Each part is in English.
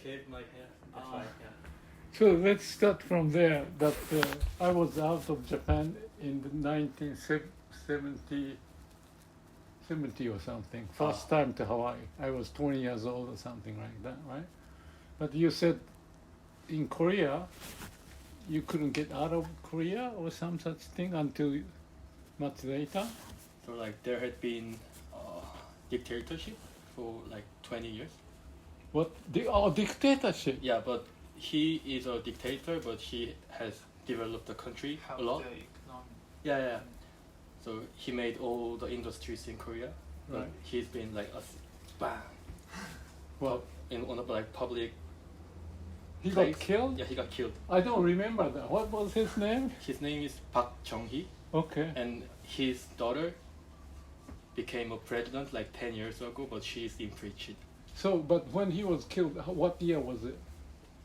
shaved my hair. That's why. Yeah. So let's start from there. That I was out of Japan in the 1970 or something. First time to Hawaii. I was 20 years old or something like that, right? But you said in Korea, you couldn't get out of Korea or some such thing until much later? So like there had been dictatorship for like 20 years. What? Dictatorship? Yeah, but he is a dictator, but he has developed the country a lot. The economy. Yeah. So he made all the industries in Korea. But Right. he's been like bam. Well, On a like public. he place. got killed? Yeah, he got killed. I don't remember that. What was his name? His name is Park Chung-hee, Okay. and his daughter became a president like 10 years ago, but she is impeached. So, but when he was killed, what year was it?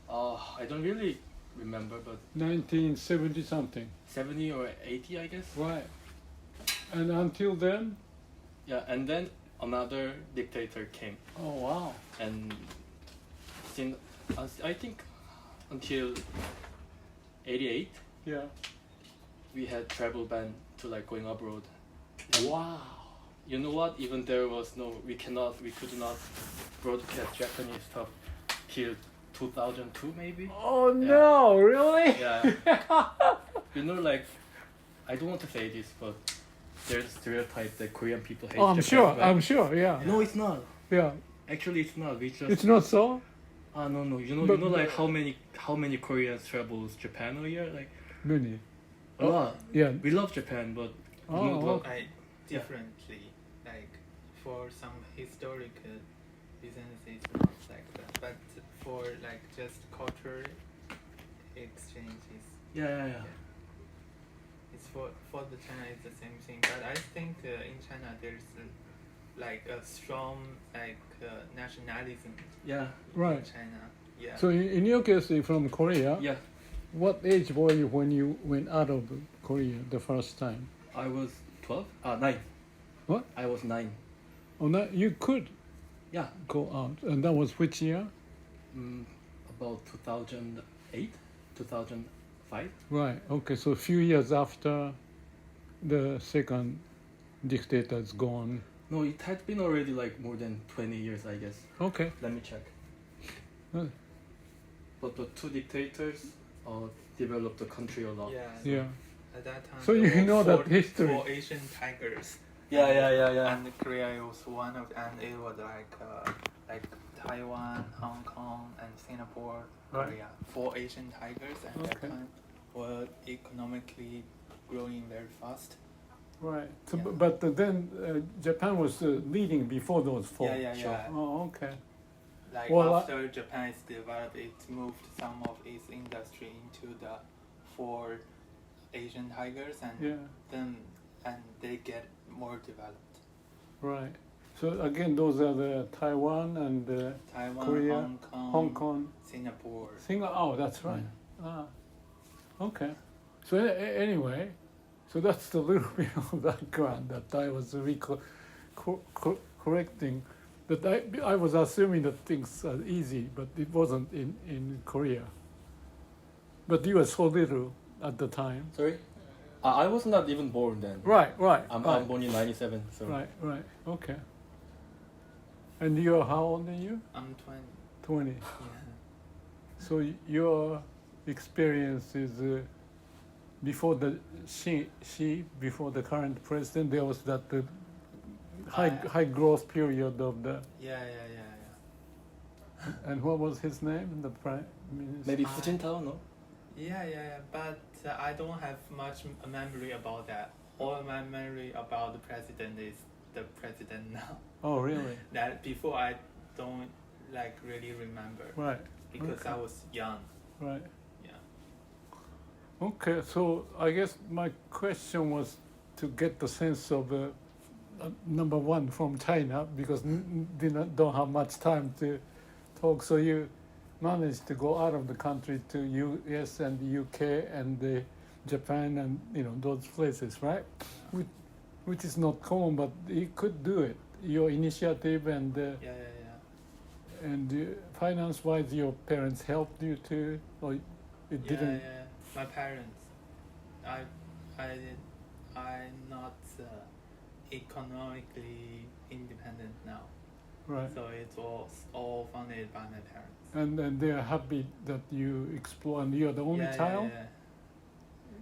I don't really remember, but 1970 something. 70 or 80, I guess. Right. And until then? Yeah, and then another dictator came, Oh, wow. and since I think until 88, Yeah. we had travel ban to like going abroad. Wow. You know what? Even there was we could not broadcast Japanese stuff till 2002 maybe. Oh, no, really? Yeah. Like, I don't want to say this, but there's a stereotype that Korean people hate Oh, I'm Japan, sure. right? I'm sure, yeah. No, it's not. Yeah. Actually, it's not. We just. It's not so? No. But- Like how many Koreans travels Japan a year? Like Many. a lot. Yeah. We love Japan, but Oh, but- okay. Differently, like for some historic reasons it's not like that, but for like just cultural exchanges, yeah. it's for the China it's the same thing. But I think in China there's like a strong nationalism Yeah. Right. in China. Yeah. So in your case, you're from Korea. Yeah. What age were you when you went out of Korea the first time? I was 12. 9. What? I was 9. Oh, no, you could Yeah. go out. And that was which year? About 2008, 2005. Right. Okay. So a few years after the second dictator is gone. No, it had been already like more than 20 years, I guess. Okay. Let me check. Uh, But the two dictators developed the country a lot. Yeah. At that time, So there you were know that four history. Asian tigers. Yeah. And Korea was one of, and it was like Taiwan, Hong Kong, and Singapore, Right. Korea. 4 Asian tigers at that Okay. time were economically growing very fast. Right. So, Yeah. but then Japan was leading before those four. Yeah. Oh, okay. Like Well, after Japan is developed, it moved some of its industry into the 4 Asian tigers, and Yeah. they get more developed. Right. So again, those are the Taiwan and Taiwan, Korea, Hong Kong, Hong Kong, Singapore. Singapore. Oh, that's right. Okay. So anyway, so that's a little bit of background that I was correcting. That I was assuming that things are easy, but it wasn't in Korea. But you were so little at the time. Sorry? I was not even born then. Right. I'm Oh, born in 97, so. Right. Okay. And you're how old are you? I'm 20. 20. Yeah. So your experience is before the before the current president, there was that high growth period of the. Yeah. And what was his name? The prime minister. Maybe Fu Jintao, no? Yeah. But I don't have much memory about that. All my memory about the president is the president now. Oh, really? That before I don't like really remember. Right. Because Okay. I was young. Right. Yeah. Okay. So I guess my question was to get the sense of number one from China, because don't have much time to talk. So you managed to go out of the country to US and the UK and Japan and those places, right? Which is not common, but you could do it. Your initiative and Yeah. And finance-wise, your parents helped you too, or it Yeah, didn't? yeah. My parents, I, I'm not economically independent now. Right. So it was all funded by my parents. And they are happy that you explore, and you're the only Yeah, child? Yeah,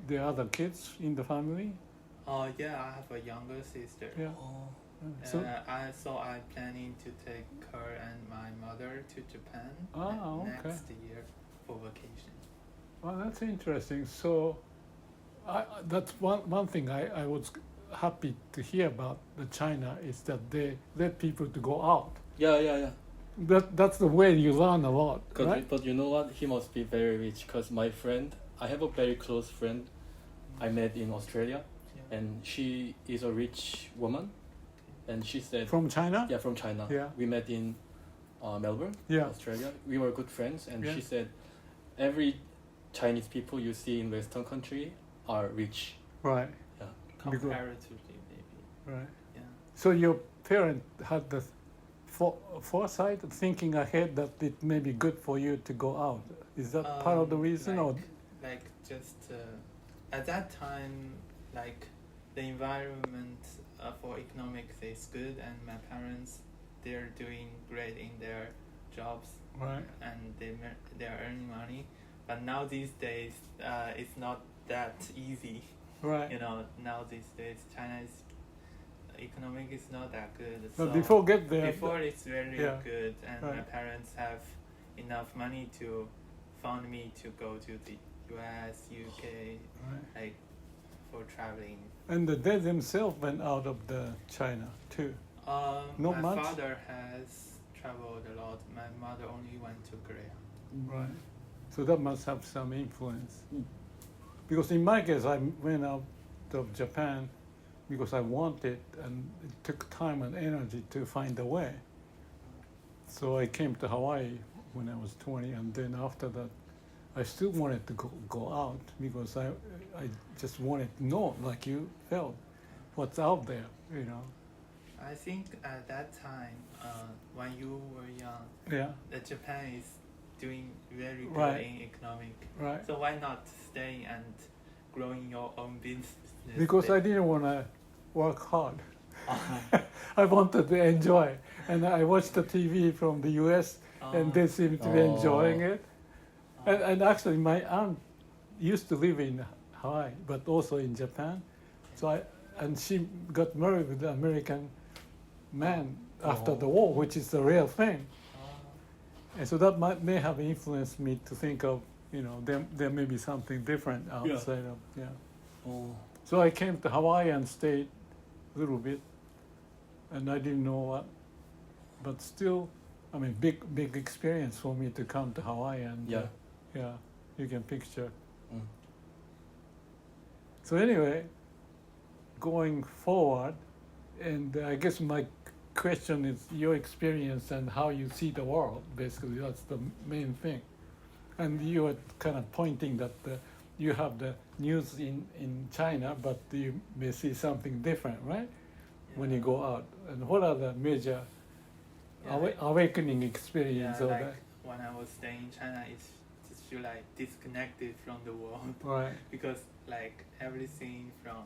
There are other kids in the family? yeah, I have a younger sister. Yeah. Oh. So, I'm planning to take her and my mother to Japan okay. next year for vacation. Well, that's interesting. So, that's one thing I was happy to hear about the China is that they let people to go out. Yeah. That's the way you learn a lot, right? But you know what? He must be very rich because my friend, I have a very close friend I met in Australia, Yeah. and she is a rich woman, and she said, From China? yeah, from China. Yeah. We met in Melbourne, Yeah. Australia. We were good friends, and Yeah. she said, every Chinese people you see in Western country are rich. Right, Because- Comparatively, maybe. right. Yeah. So your parent had the foresight, thinking ahead that it may be good for you to go out. Is that part of the reason, or? Like just at that time, like the environment for economics is good, and my parents, they're doing great in their jobs, Right. and they're earning money. But now these days, it's not that easy. Right. You know, now these days, China's economic is not that good. But so before get there, before it's very Yeah. good, and my Right. parents have enough money to fund me to go to the US, UK, right. like for traveling. And they themselves went out of the China too. Not My much? father has traveled a lot. My mother only went to Korea. Right. So that must have some influence. Mm. Because in my case, I went out of Japan because I wanted, and it took time and energy to find a way. So I came to Hawaii when I was 20, and then after that, I still wanted to go out because I just wanted to know, like you felt, what's out there, you know. I think at that time, when you were young, Yeah, Japan is doing very good Right. in economic. right. So why not stay and growing your own business? Because I there? didn't want to work hard. I wanted to enjoy, and I watched the TV from the U.S. and they seem to be enjoying it. And actually, my aunt used to live in Hawaii, but also in Japan. So she got married with an American man after the war, which is a real thing. And so that may have influenced me to think of, you know, there may be something different outside of, yeah. Oh. So I came to Hawaii and stayed a little bit, and I didn't know what, but still, I mean, big experience for me to come to Hawaii, and yeah, you can picture. Mm. So anyway, going forward, and I guess my question is your experience and how you see the world. Basically, that's the main thing. And you were kind of pointing that you have the news in China, but you may see something different, right? When you go out. And what are the major awakening experience of like that? when I was staying in China, it's just feel like disconnected from the world. Right. Because like everything from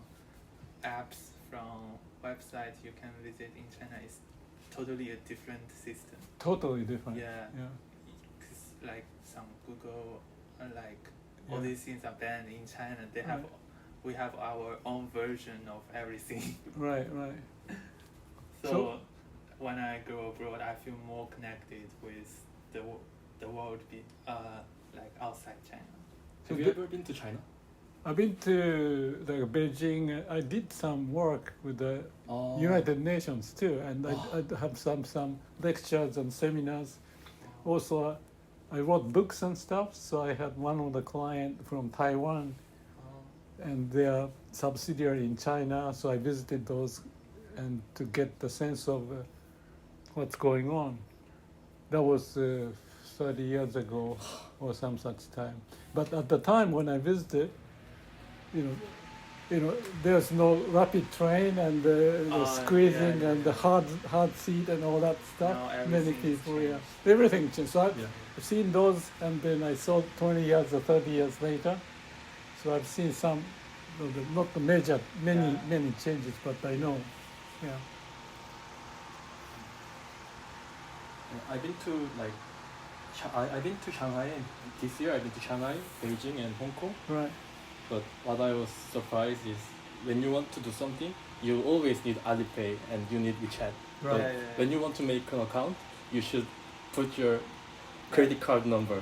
apps, from websites you can visit in China is totally a different system. Totally different. Yeah. Yeah. 'Cause like some Google, like all Yeah. these things are banned in China. They have, Right. we have our own version of everything. Right. Right. So when I go abroad, I feel more connected with the world, like outside China. Have you ever been to China? I've been to like Beijing. I did some work with the United Nations too, and I have some lectures and seminars. Also, I wrote books and stuff. So I had one of the client from Taiwan, and their subsidiary in China. So I visited those, and to get the sense of what's going on. That was 30 years ago, or some such time. But at the time when I visited, you know, there's no rapid train and the Oh, squeezing yeah, and yeah. the hard seat and all that stuff. No, Many everything's people, changed. everything changed. So Yeah. I've seen those, and then I saw 20 years or 30 years later. So I've seen some, not the major, Yeah. many changes, but I know, yeah. I've been to like, I've been to Shanghai, and this year I've been to Shanghai, Beijing, and Hong Kong. Right. But what I was surprised is when you want to do something, you always need Alipay and you need WeChat. Right. Yeah, yeah, yeah. When you want to make an account, you should put your credit card number.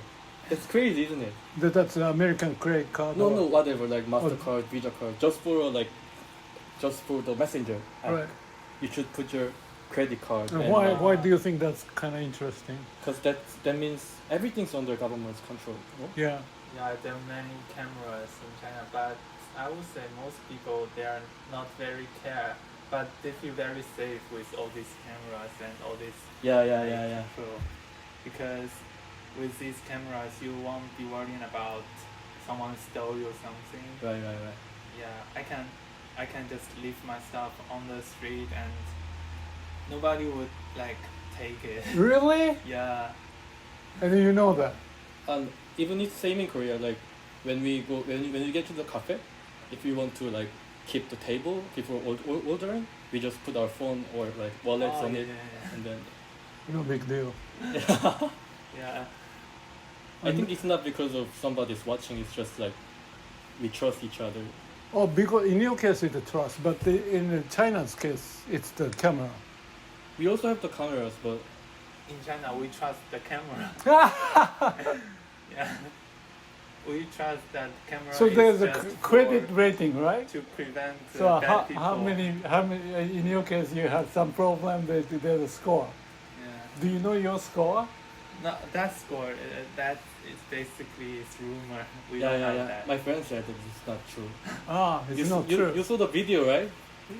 It's crazy, isn't it? That's an American credit card. No, or- no, whatever, like MasterCard, Visa card, just for the messenger app. Right. You should put your credit card. And why do you think that's kind of interesting? Because that means everything's under government's control. No? Yeah. Yeah, there are many cameras in China, but I would say most people they are not very care, but they feel very safe with all these cameras and all this. Yeah. Control. Because with these cameras, you won't be worrying about someone stole you something. Right. Yeah, I can just leave my stuff on the street and nobody would like take it. Really? Yeah. And you know that? And even it's same in Korea, like when we get to the cafe, if we want to like keep the table before ordering, we just put our phone or like wallets Oh, on yeah, it, yeah, and then No big deal. yeah. I think it's not because of somebody's watching. It's just like we trust each other. Oh, because in your case it's the trust, but in China's case it's the camera. We also have the cameras, but In China, we trust the camera. Yeah. We trust that camera. So is there's a just credit for- rating, right? to prevent So bad people. how many in your case you had some problem, there's a score. Yeah. Do you know your score? No, that score. That is basically it's rumor. We yeah. don't have that. My friend said that it's not true. It's you, not you, true. you saw the video, right?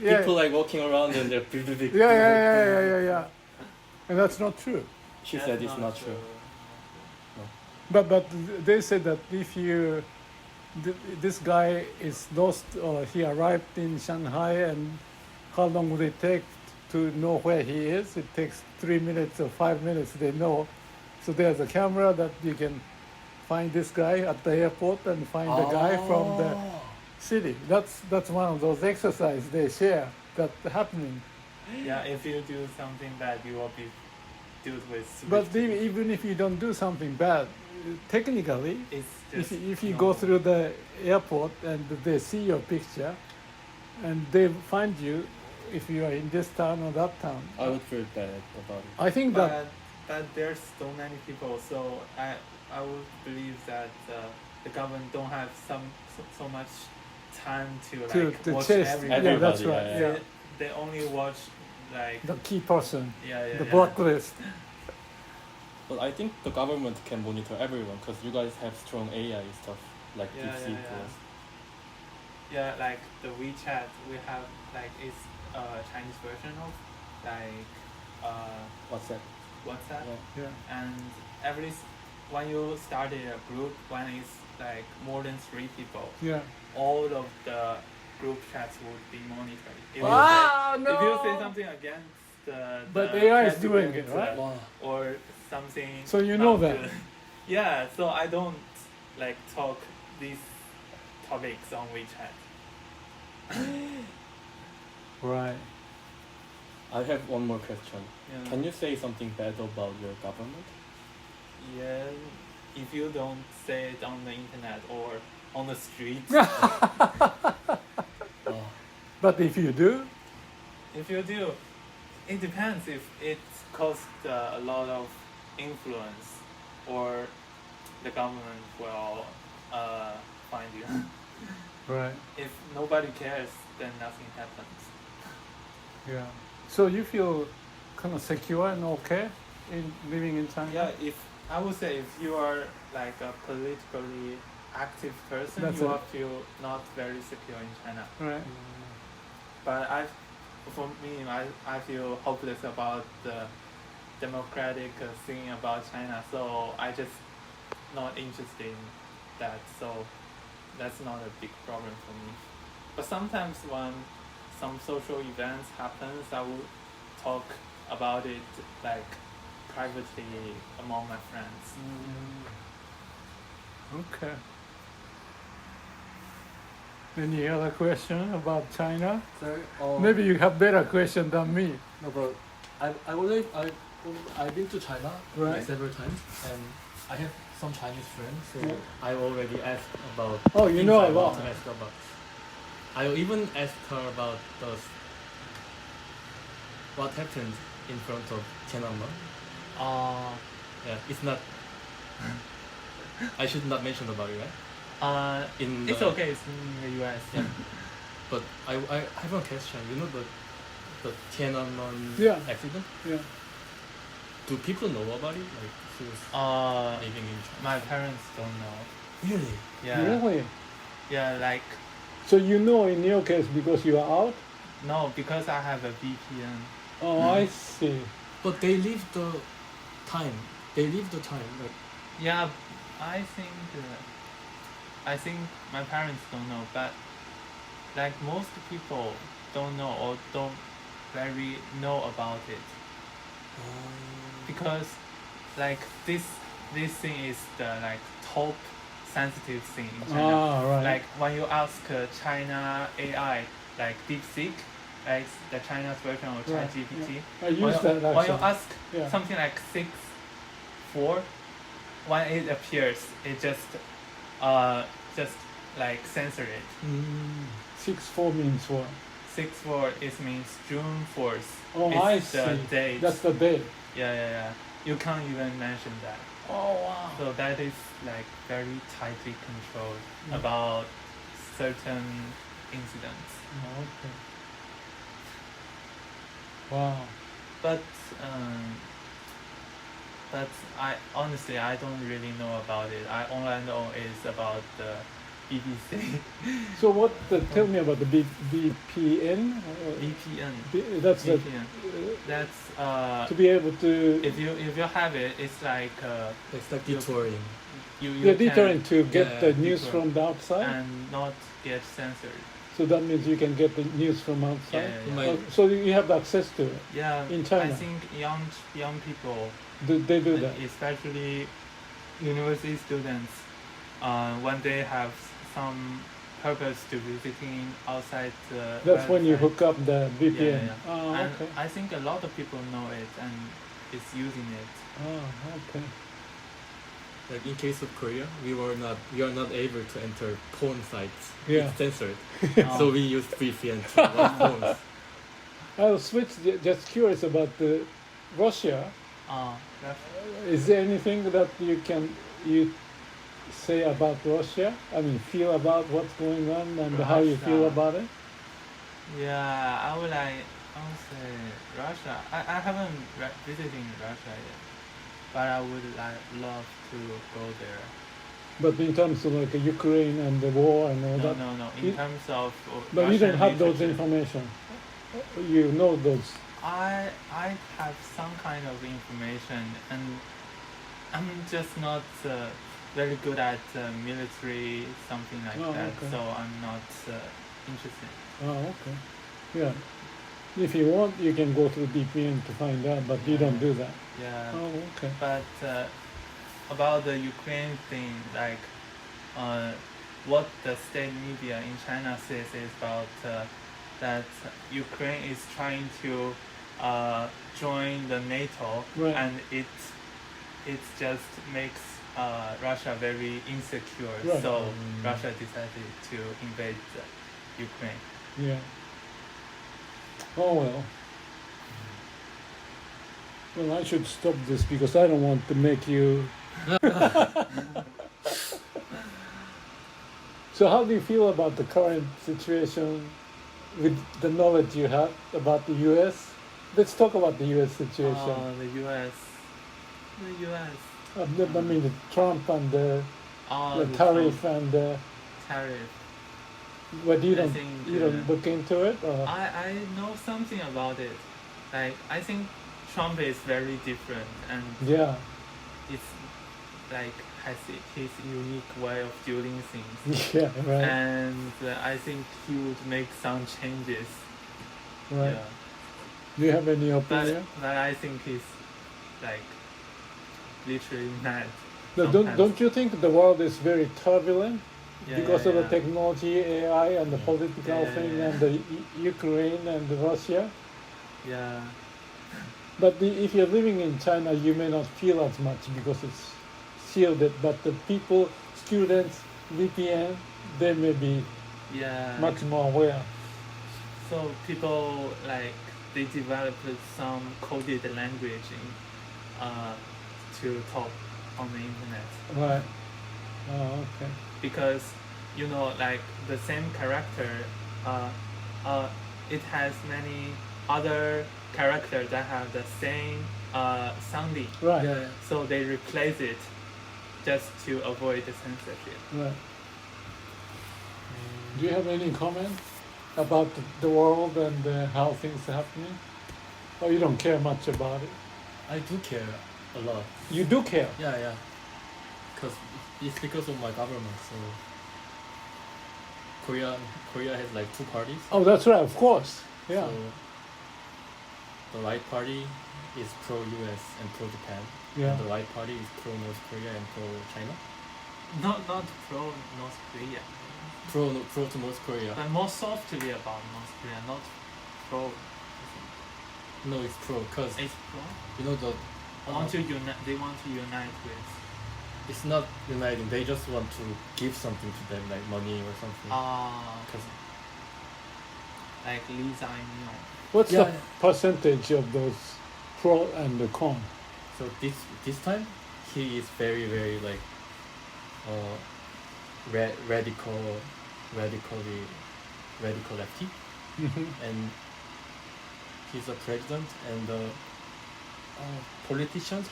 Yeah. People like walking around and they're big. Yeah. And that's not true. She That's said it's not true. But they said that if you this guy is lost or he arrived in Shanghai, and how long would it take to know where he is? It takes 3 minutes or 5 minutes. They know. So there's a camera that you can find this guy at the airport and find the guy from the city. That's one of those exercises they share that's happening. Yeah, if you do something bad, you will be dealt with. But even if you don't do something bad, technically, it's if just you go through the airport and they see your picture and they find you, if you are in this town or that town, I would feel bad about it. I think that but there's so many people, so I would believe that the government don't have so much time to to watch chase. everybody. Yeah, that's Everybody, right. yeah. Yeah. They only watch like The key person, yeah the blacklist. But I think the government can monitor everyone because you guys have strong AI stuff like Yeah, DeepSeek. yeah, like the WeChat we have like it's a Chinese version of like What's that? WhatsApp. Yeah. Yeah. And when you start a group, when it's like more than 3 people, Yeah. all of the group chats would be monitored. If, Ah, you, say, if you say no. something against But the AI is doing president, it, right? Wow. or something. So you know not that. good. Yeah, so I don't like talk these topics on WeChat. Right. I have one more question. Yeah. Can you say something bad about your government? Yeah, if you don't say it on the internet or on the street. Oh. But if you do, If you do, it depends if it costs a lot of influence or the government will find you. right. If nobody cares, then nothing happens. Yeah. So you feel kind of secure and okay in living in China? Yeah, if I would say if you are like a politically active person, That's you it. will feel not very secure in China. Right. But for me, I feel hopeless about the democratic thing about China, so I just not interested in that. So that's not a big problem for me. But sometimes when some social events happens, I will talk about it like privately among my friends. Okay. Any other question about China? Sorry. Maybe you have better question than me. No, but I've been to China Right. several times, and I have some Chinese friends, so I already asked about. Oh, you things know I a want lot. to ask about. I even asked her about what happened in front of Tiananmen. Yeah, it's not. I should not mention about it, right? It's okay. It's in the U.S. Yeah. But I have a question. You know the Tiananmen Yeah. accident? Yeah. Do people know about it? Like who's living in China? My parents don't know. Really? Yeah. Really? Yeah, like So you know in your case because you are out? no, because I have a VPN. Oh, I see. But they leave the time. They leave the time. Like Yeah, I think my parents don't know, but like most people don't know or don't very know about it because like this thing is the like top sensitive thing in China. Ah, right. Like when you ask China AI, like DeepSeek, like the China's version of Right, ChatGPT, I use that when you actually. ask Yeah. something like 6.4, when it appears, it just like censor it. 6-4 means what? 6.4 it means June 4th. Oh, it's I the see. date. That's the date. Yeah. You can't even mention that. Oh, wow. So that is like very tightly controlled Mm. about certain incidents. Oh, okay. Wow. But I honestly I don't really know about it. All I know is about the BBC. So what? Tell me about the VPN. VPN. That's the, VPN. That's to be able to. if you have it, it's like it's like detouring. you You're can deterring to get Yeah, the news deterrent. from the outside. and not get censored. So that means you can get the news from outside. Yeah. My- So you have access to it. Yeah, In China. I think young people, They do that. especially university students, when they have some purpose to visiting outside the That's when you website. hook up the VPN. Yeah. Oh, And okay. I think a lot of people know it and is using it. Oh, okay. Like in case of Korea, we are not able to enter porn sites. Yeah. It's censored. Oh. So we used VPN to watch phones. I'll switch. Just curious about the Russia. Is there anything that you say about Russia? I mean, feel about what's going on and how you feel Russia. about it? Yeah, I would say Russia. I haven't visiting Russia yet, but I would love to go there. But in terms of like Ukraine and the war and all that, No. In You- terms of but you don't Russian have those literature, information. You know those. I have some kind of information, and I'm just not very good at military something like Oh, that. okay. So I'm not interested. Oh, okay. Yeah. If you want, you can go through VPN to find out, but you don't do that. Yeah. Oh, okay. But about the Ukraine thing, like what the state media in China says is about that Ukraine is trying to join the NATO, Right. and it just makes Russia very insecure. Right. So Russia decided to invade Ukraine. Yeah. Oh well. Well, I should stop this because I don't want to make you. So, how do you feel about the current situation with the knowledge you have about the U.S.? Let's talk about the U.S. situation. The U.S. I mean, the Trump and the The tariff and the. tariff. What you I don't think, you don't look into it? Or? I know something about it. Like I think Trump is very different, and Yeah. it's like has his unique way of doing things, Yeah, right, and I think he would make some changes. right. Yeah. Do you have any But opinion? I think he's like literally mad. No, sometimes. don't you think the world is very turbulent Yeah, because yeah, of the yeah. technology, AI, and the Yeah. political Yeah, thing, yeah. and the Ukraine and Russia? Yeah. But if you're living in China, you may not feel as much because it's shielded. But the people, students, VPN, they may be Yeah. much more aware. So people like they developed some coded language to talk on the internet Right. Oh, okay. because like the same character, uh, it has many other characters that have the same sounding. Right. Yeah, yeah. So they replace it just to avoid the censorship. Right. Do you have any comment about the world and how things are happening? Or you don't care much about it? I do care a lot. You do care. Yeah, yeah. Because it's because of my government. So Korea has like two parties. Oh, that's right. Of course. Yeah. So the right party is pro-US and pro-Japan. Yeah. And the right party is pro-North Korea and pro-China. Not pro North Korea, Pro to North Korea. but more softly about North Korea, not pro. No, it's pro because It's pro. you know the. They want to unite. They want to unite with. It's not uniting. They just want to give something to them, like money or something. Because Like Lee Zaimyong. What's Yeah, the yeah. percentage of those pro and the con? so this time he is very very like radical lefty, and he's a president, and politicians,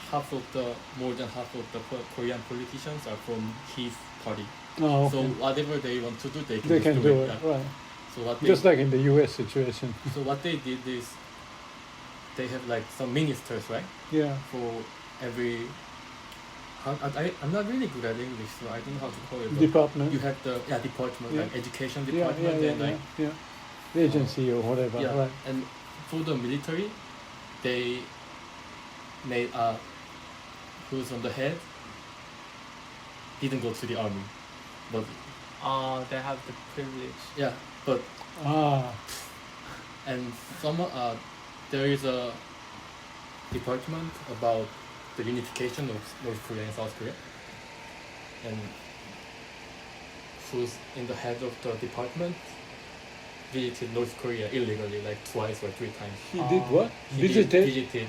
more than half of the Korean politicians are from his party. Oh, okay. So whatever they want to do, they can, They just can do do it. it, Yeah. right. So what they Just like in the US situation. so what they did is they have like some ministers, right? Yeah. For every I'm not really good at English, so I don't know how to call it. But Department. you have the department, Yeah. like education Yeah, department, yeah, and yeah, like yeah. Agency or whatever, yeah. right. And for the military, they made who's on the head didn't go to the army, but They have the privilege. yeah, but Ah, and some there is a department about the unification of North Korea and South Korea, and who's in the head of the department visited North Korea illegally like twice or three times. he did what? He visited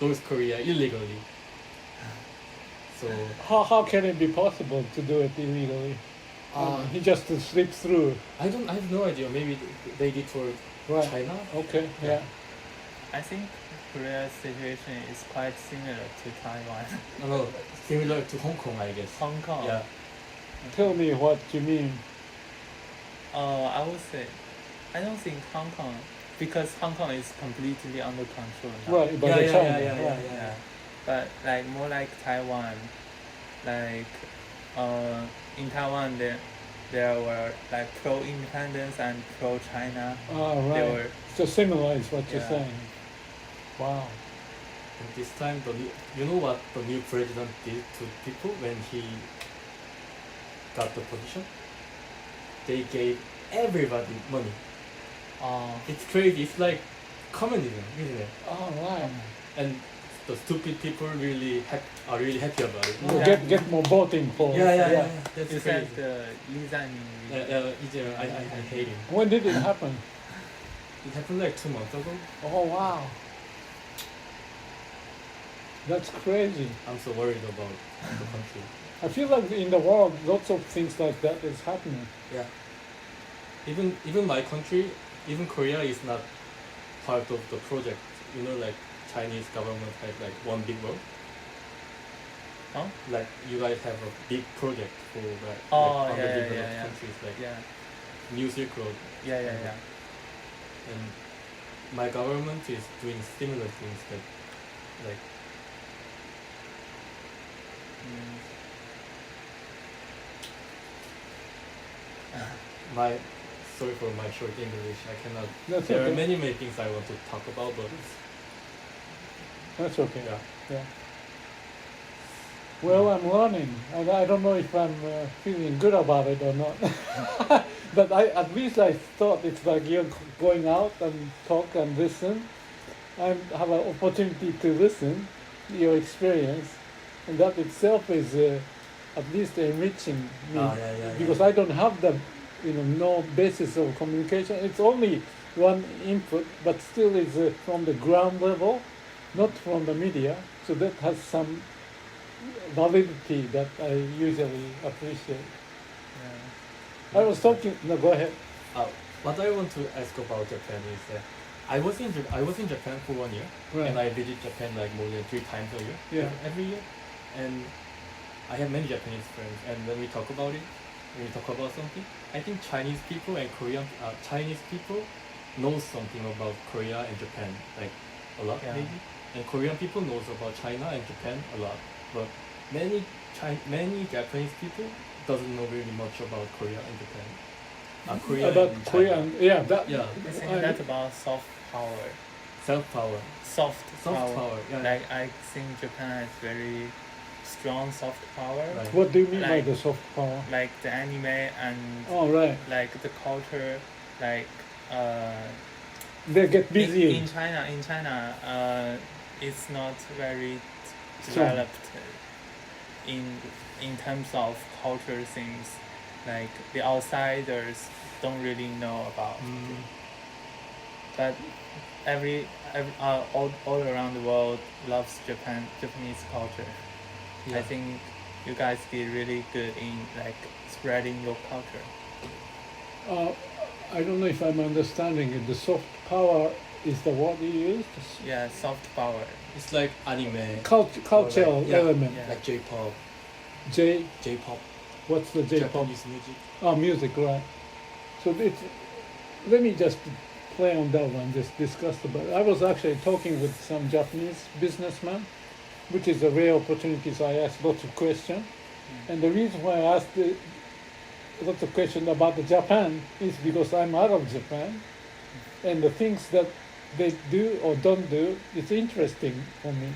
North Korea illegally. So How can it be possible to do it illegally? He just slipped through. I have no idea. Maybe they did for Right. China. Okay, yeah. I think Korea's situation is quite similar to Taiwan. No, similar to Hong Kong, I guess. Hong Kong. Yeah. Tell me what you mean. I would say, I don't think Hong Kong, because Hong Kong is completely under control now. Right, by Yeah, the yeah, China. yeah, yeah, right. Yeah. But like more like Taiwan, like in Taiwan there were like pro-independence and pro-China. Ah, They right. were So similar is what you're Yeah. saying. Wow. And this time, you know what the new president did to people when he got the position? They gave everybody money. It's crazy. It's like communism, isn't it? Oh, right. And the stupid people are really happy about it. Yeah. Get more voting for. Yeah. That's you crazy. said the Lee Zaiming. I hate him. When did it happen? It happened like 2 months ago. Oh, wow. That's crazy. I'm so worried about the country. I feel like in the world, lots of things like that is happening. Yeah. Even my country, even Korea is not part of the project. You know, like Chinese government has like one big world. Huh? Like you guys have a big project for like, Oh, like yeah, underdeveloped yeah. countries, like Yeah. New Silk Road. Yeah. And my government is doing similar things that like sorry for my short English. I cannot. That's There okay. are many things I want to talk about, but That's okay. yeah. Yeah. Well, I'm learning, and I don't know if I'm feeling good about it or not. But at least I thought it's like you're going out and talk and listen. I have an opportunity to listen your experience, and that itself is at least enriching me because I don't have the no basis of communication. It's only one input, but still is from the ground level, not from the media. So that has some validity that I usually appreciate. Yeah. I was talking. No, go ahead. What I want to ask about Japan is that I was in Japan for 1 year, Right. and I visit Japan like more than 3 times a year. Yeah. Every year, and I have many Japanese friends. And when we talk about it, when we talk about something, I think Chinese people and Chinese people know something about Korea and Japan, like a lot Yeah. maybe, and Korean people knows about China and Japan a lot, but many Japanese people doesn't know really much about Korea and Japan. Korea About and Korea, China. and yeah, that. Yeah. I think that's about soft power. Self-power. Soft Power. Yeah. Like I think Japan has very strong soft power. Right. What do you mean by Like- the soft power? Like the anime and Oh, right. like the culture, like They get busy. in China, it's not very Strong. developed in terms of culture things. Like the outsiders don't really know about. But all around the world loves Japanese culture. Yeah. I think you guys did really good in like spreading your culture. I don't know if I'm understanding it. The soft power is the word you used. Yeah, soft power. It's like anime, Cultural Yeah. element. Yeah. like J-pop, J-pop, What's the J-pop? Japanese music. Oh, music, right. So let me just play on that one, just discuss about it. I was actually talking with some Japanese businessman, which is a rare opportunity, so I asked lots of questions. And the reason why I asked lots of questions about the Japan is because I'm out of Japan, and the things that they do or don't do, it's interesting for me.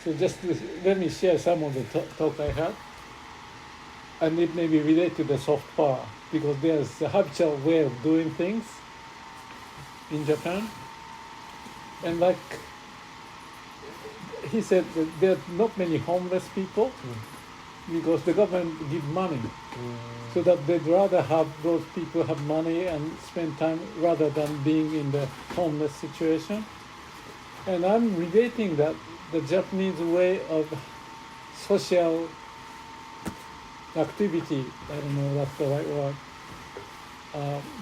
So let me share some of the talk I had. And it may be related to the soft power, because there's a habitual way of doing things in Japan. And like he said, that there are not many homeless people because the government give money. So that they'd rather have those people have money and spend time rather than being in the homeless situation. And I'm relating that the Japanese way of social activity, I don't know if that's the right word.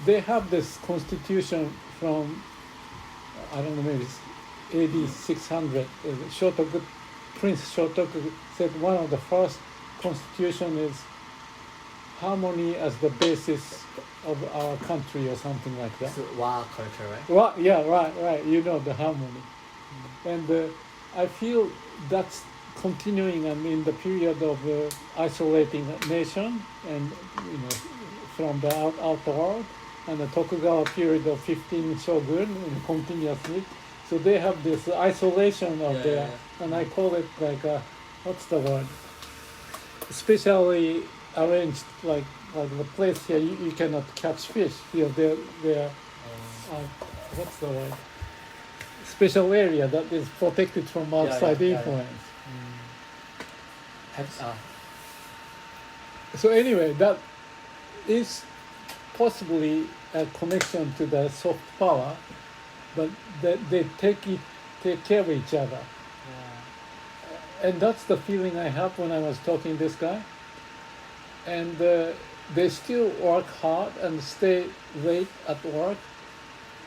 They have this constitution from, I don't know, maybe it's AD 600. Prince Shotoku said one of the first constitution is harmony as the basis of our country or something like that. It's Wa culture, right? Well, yeah, right. You know, the harmony. And I feel that's continuing in the period of isolating a nation and from the outer world, and the Tokugawa period of 15 shogun and continuously. So they have this isolation of their, and I call it like what's the word? Specially arranged like the place here you cannot catch fish. They're what's the word? Special area that is protected from outside influence. So anyway, that is possibly a connection to the soft power, but they take care of each other. And that's the feeling I have when I was talking to this guy. And they still work hard and stay late at work.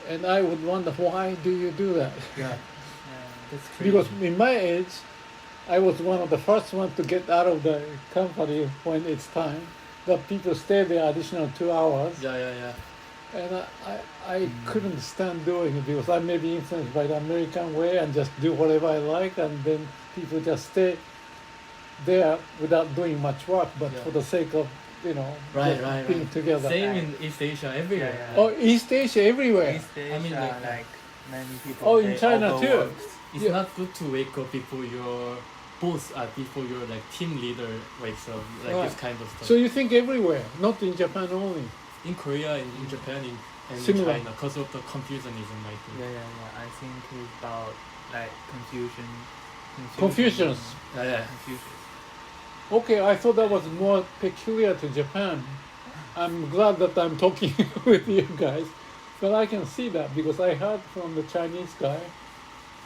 And I would wonder, why do you do that? That's crazy. Because in my age, I was one of the first ones to get out of the company when it's time. But people stay there additional 2 hours. And I couldn't stand doing it because I may be influenced by the American way and just do whatever I like, and then people just stay there without doing much work, but for the sake of just being together. Same in East Asia, everywhere. Yeah, Oh, East Asia everywhere. East Asia, I mean, like, many people. Oh, in they China too. overworked. It's Yeah. not good to wake up before your boss, before your like team leader wakes up, like Right. this kind of stuff. So you think everywhere, not in Japan only. in Korea, in Japan, and Similar. in China, because of the Confucianism, I think. Yeah. I think it's about like Confucius. Yeah. Confucius. Okay, I thought that was more peculiar to Japan. I'm glad that I'm talking with you guys, but I can see that because I heard from the Chinese guy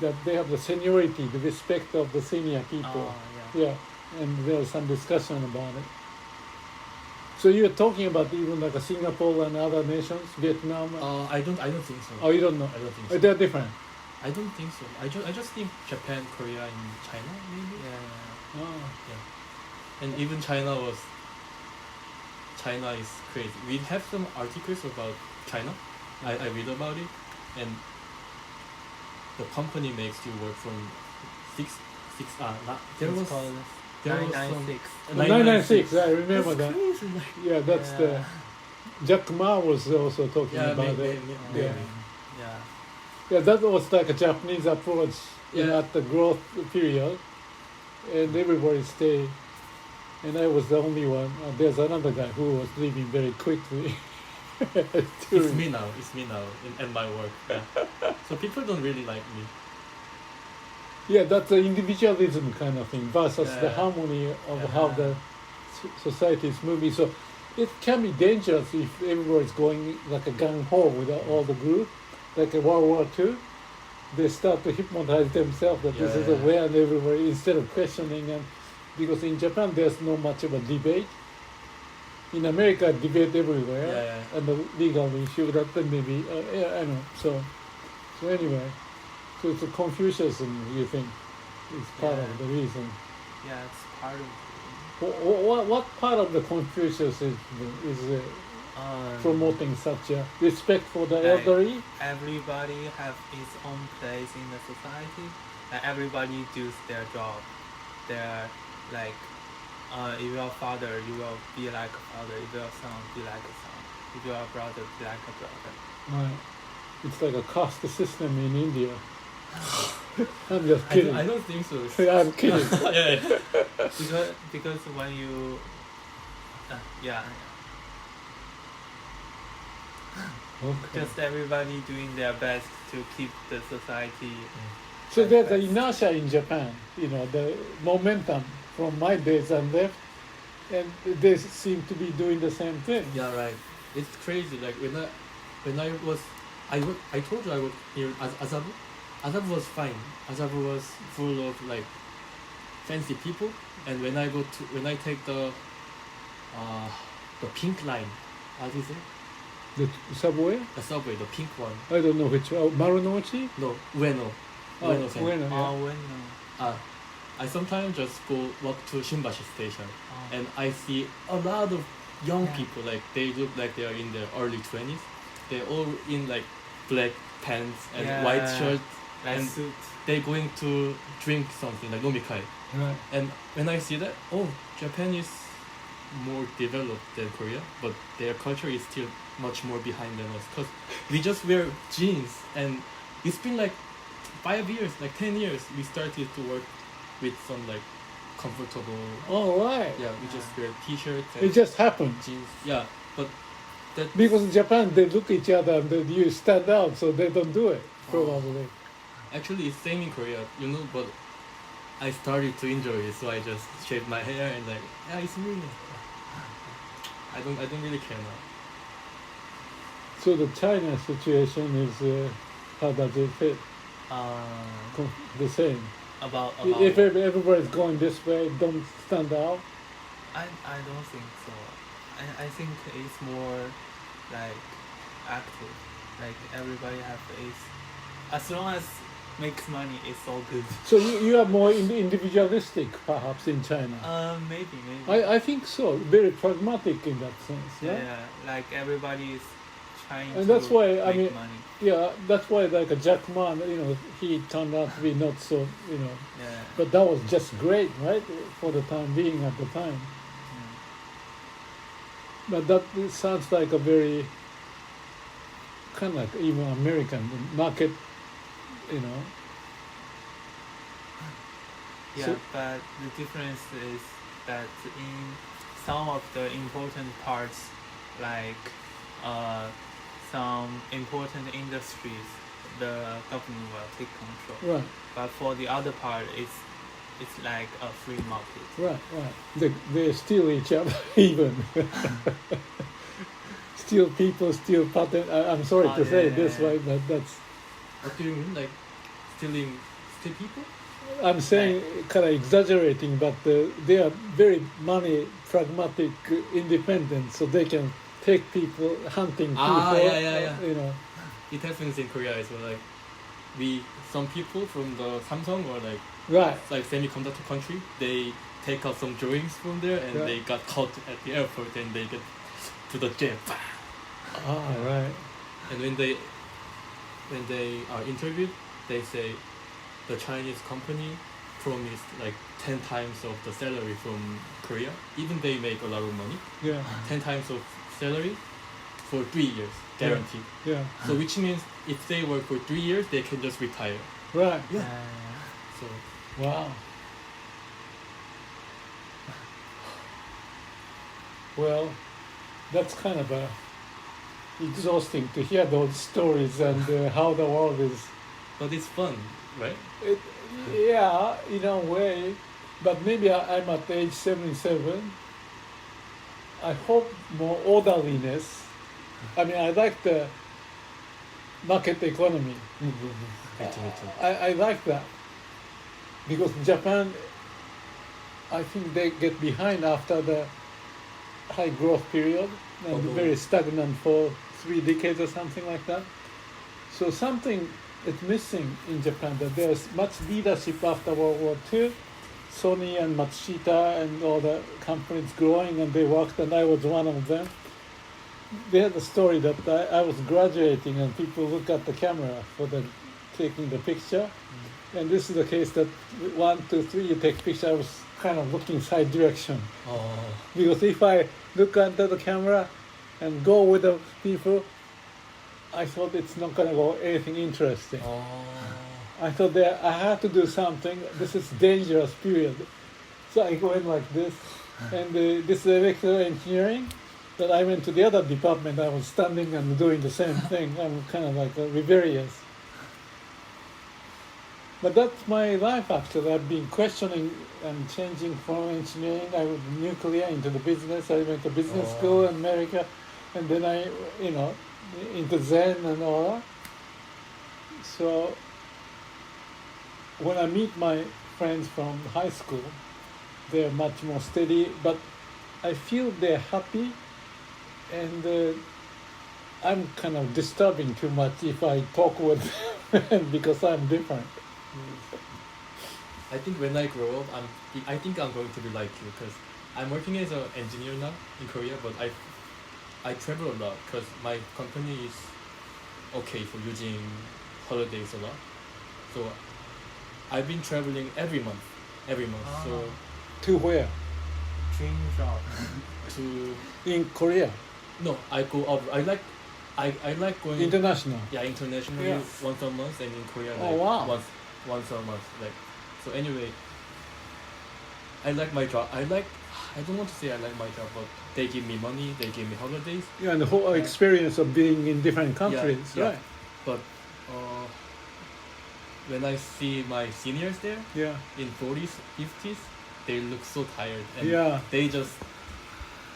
that they have the seniority, the respect of the senior people. Oh, yeah. Yeah, and there was some discussion about it. So you're talking about even like a Singapore and other nations, Vietnam. I don't think so. Oh, you don't know? I don't think so. They're different. I don't think so. I just think Japan, Korea, and China maybe. Yeah. Oh. And even China is crazy. We have some articles about China. I read about it, and the company makes you work from there It's was called there was 996. some 996, I remember That's that. crazy, like, Yeah, that's the Jack Ma was also talking yeah, about maybe, it. maybe. Yeah. Yeah, that was like a Japanese approach Yeah. at the growth period, and everybody stayed. And I was the only one. There's another guy who was leaving very quickly. It's me now in my work. Yeah. So people don't really like me. Yeah, that's the individualism kind of thing versus the Yeah. harmony of Yeah. how the society is moving. So it can be dangerous if everybody's going like a gung ho with all the group, like a World War II. They start to hypnotize themselves that this is the Yeah. way, and everybody instead of questioning. And because in Japan there's no much of a debate. In America, debate everywhere, Yeah. and the legal issue that maybe I know. So anyway, so it's a Confucianism. You think is part Yeah. of the reason. Yeah, it's part of. What part of the Confucianism is promoting such a respect for the Like, elderly? Everybody have its own place in the society. Like everybody does their job. They're like, if you're a father, you will be like a father. If you're a son, be like a son. If you're a brother, be like a brother. Right. It's like a caste system in India. I'm just kidding. I don't think so. I'm kidding. Yeah. Because when you, Okay. just everybody doing their best to keep the society. So there's the inertia in Japan, the momentum from my days and left, and they seem to be doing the same thing. Yeah, right. It's crazy. Like when I told you I worked here as Azabu. Azabu was fine. Azabu was full of like fancy people. And when I take the pink line, how do you say? The subway? The subway, the pink one. I don't know which. Oh, Marunouchi? No, Ueno. Oh, Ueno-sen. Ueno, yeah. Oh, when I sometimes just walk to Shimbashi station, oh. and I see a lot of young Yeah. people. Like they look like they are in their early 20s. They're all in like black pants and white shirts, like and suit. they're going to drink something like nomikai. Right. And when I see that, oh, Japan is more developed than Korea, but their culture is still much more behind than us. Cause we just wear jeans, and it's been like 5 years, like 10 years. We started to work with some like comfortable. All right. Yeah, we just wear t-shirts and It just happened. jeans. Yeah, but that Because in Japan, they look at each other and you stand out, so they don't do it, probably. actually it's same in Korea, But I started to enjoy it, so I just shaved my hair and like, yeah, it's me. I don't really care now. So the China situation is, how does it fit? The same. About If everybody's going this way, don't stand out. I don't think so. I think it's more like active. Like everybody have is as long as makes money, it's all good. So you are more individualistic, perhaps, in China. Maybe. I think so. Very pragmatic in that sense. Yeah. Yeah, like everybody is trying And to that's why, I make mean, money. Yeah, that's why like a Jack Ma, he turned out to be not so, Yeah. but that was just great, right? For the time being at the time. But that it sounds like a very kind of like even American market, you know. Yeah, So- but the difference is that in some of the important parts, like some important industries, the government will take control. Right, But for the other part, it's like a free market. right. They steal each other even. Steal people, steal patent. I'm sorry Oh, to say yeah, it this yeah. way, but that's. What do you mean? Like stealing people? I'm saying kind of exaggerating, but they are very money pragmatic, independent, so they can take people, hunting people. Yeah. You know, It happens in Korea as well. Like some people from the Samsung or right. like semiconductor country, they take out some drawings from there and Right. they got caught at the airport and they get to the jail. Ah, right. And when they are interviewed, they say the Chinese company promised like 10 times of the salary from Korea, even they make a lot of money, Yeah, 10 times of salary for 3 years, guaranteed. yeah. So which means if they work for 3 years, they can just retire. Right. So Wow. Well, that's kind of exhausting to hear those stories and how the world is. but it's fun, right? It, yeah, in a way, but maybe I'm at age 77. I hope more orderliness. I mean, I like the market economy. Me too. I like that because Japan, I think they get behind after the high growth period and Although- very stagnant for 3 decades or something like that. So something is missing in Japan, that there's much leadership after World War II. Sony and Matsushita and all the companies growing, and they worked, and I was one of them. They had a story that I was graduating and people look at the camera for the taking the picture. And this is the case that 1, 2, 3, you take picture. I was kind of looking side direction Oh, because if I look under the camera and go with the people, I thought it's not gonna go anything interesting. oh. I thought that I had to do something. This is dangerous period. So I went like this, and this electrical engineering. That I went to the other department. I was standing and doing the same thing. I'm kind of like rebellious. But that's my life actually. I've been questioning and changing from engineering. I was nuclear into the business. I went to business Oh. school in America, and then I, into Zen and all that. So when I meet my friends from high school, they're much more steady, but I feel they're happy, and I'm kind of disturbing too much if I talk with them because I'm different. I think when I grow up, I think I'm going to be like you because I'm working as an engineer now in Korea, but I travel a lot because my company is okay for using holidays a lot. So I've been traveling every month. So To where? Dream job. to In Korea, no, I go out. I like going international. internationally Yeah. once a month, and in Korea Oh, like wow. once a month. Like so. Anyway, I like my job. I don't want to say I like my job, but they give me money. They give me holidays. Yeah, and the whole experience of being in different countries, yeah. right? But when I see my seniors there Yeah, in 40s, 50s, they look so tired, and yeah, they just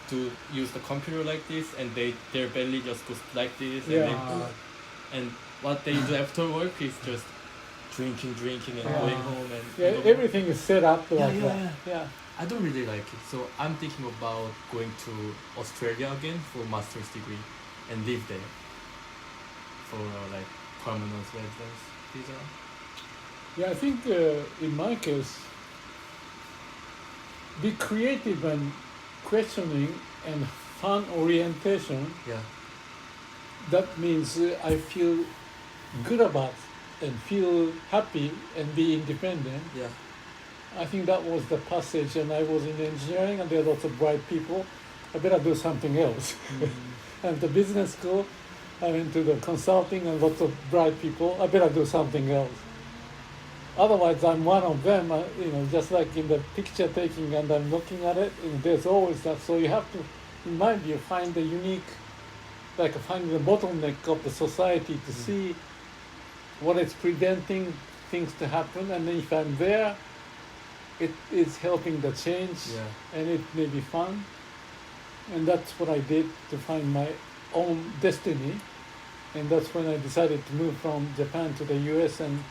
to use the computer like this, and their belly just goes like this, Yeah. and what they do after work is just drinking and Yeah. going home and yeah. Everything is set up like Yeah, that. yeah. Yeah. I don't really like it, so I'm thinking about going to Australia again for master's degree and live there for like permanent residence visa. Yeah, I think in my case, be creative and questioning and fun orientation. Yeah. That means I feel good about and feel happy and be independent. Yeah. I think that was the passage, and I was in engineering, and there are lots of bright people. I better do something else. And the business school, I went to the consulting and lots of bright people. I better do something else. Otherwise, I'm one of them. Just like in the picture taking, and I'm looking at it. And there's always that. So you have to, in my view, find the unique, like finding the bottleneck of the society to see what is preventing things to happen. And then if I'm there, it is helping the change, and it may be fun. And that's what I did to find my own destiny. And that's when I decided to move from Japan to the US, and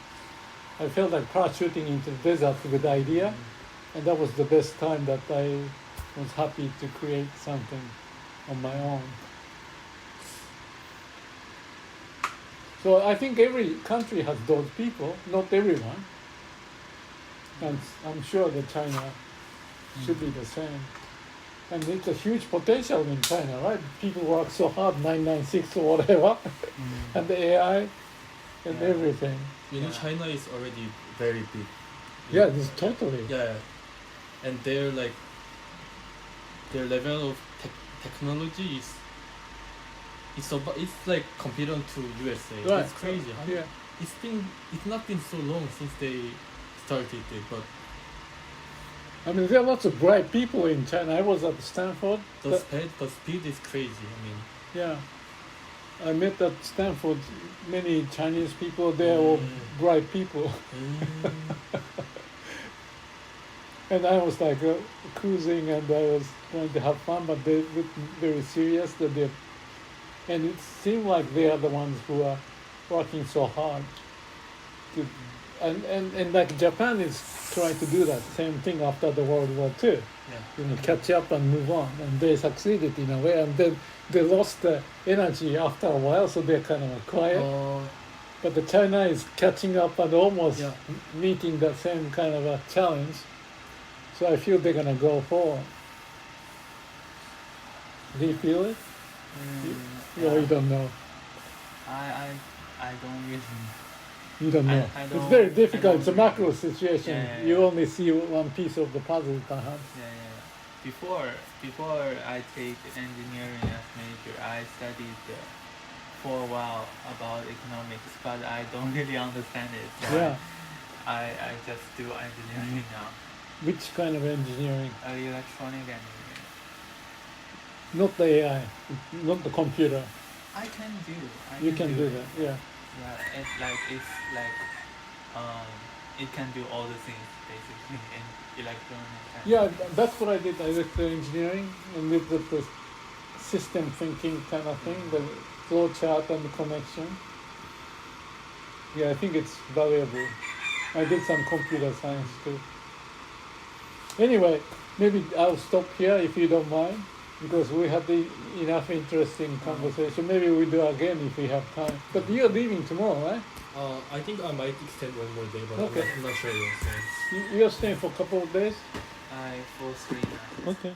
I felt like parachuting into the desert with the idea. And that was the best time that I was happy to create something on my own. So I think every country has those people, not everyone. And I'm sure that China should be the same. And it's a huge potential in China, right? People work so hard, 996 or whatever, and the AI and everything. China is already very big. Yeah, it's totally. Yeah, and their level of technology is it's like compared to USA. Right. It's crazy. Yeah. It's not been so long since they started it, but I mean, there are lots of bright people in China. I was at Stanford. the speed is crazy. Yeah. I met at Stanford many Chinese people. They're all bright people. And I was like cruising, and I was trying to have fun, but they looked very serious. And it seemed like they are the ones who are working so hard. And like Japan is trying to do that same thing after the World War II. Catch up and move on. And they succeeded in a way, and then they lost the energy after a while, so they're kind of quiet. But the China is catching up and almost meeting the same kind of a challenge. So I feel they're gonna go forward. Do you feel it? You don't know. I don't really. You don't know. I It's don't- very I difficult. don't It's a really- macro situation. Yeah. You only see one piece of the puzzle, perhaps. Before I take engineering as major, I studied for a while about economics, but I don't really understand it. So Yeah. I just do engineering now. Which kind of engineering? Electronic engineering. Not the AI, not the computer. I can do. You can do it. that. Yeah. Yeah, it's like it can do all the things basically in electronics. Yeah, that's what I did. I did the engineering and with the system thinking kind of thing, the flow chart and the connection. Yeah, I think it's valuable. I did some computer science too. Anyway, maybe I'll stop here if you don't mind, because we had enough interesting conversation. Maybe we do again if we have time. But you're leaving tomorrow, right? I think I might extend one more day, but Okay. I'm not sure yet. So. You're staying for a couple of days? I for 3 nights. Okay.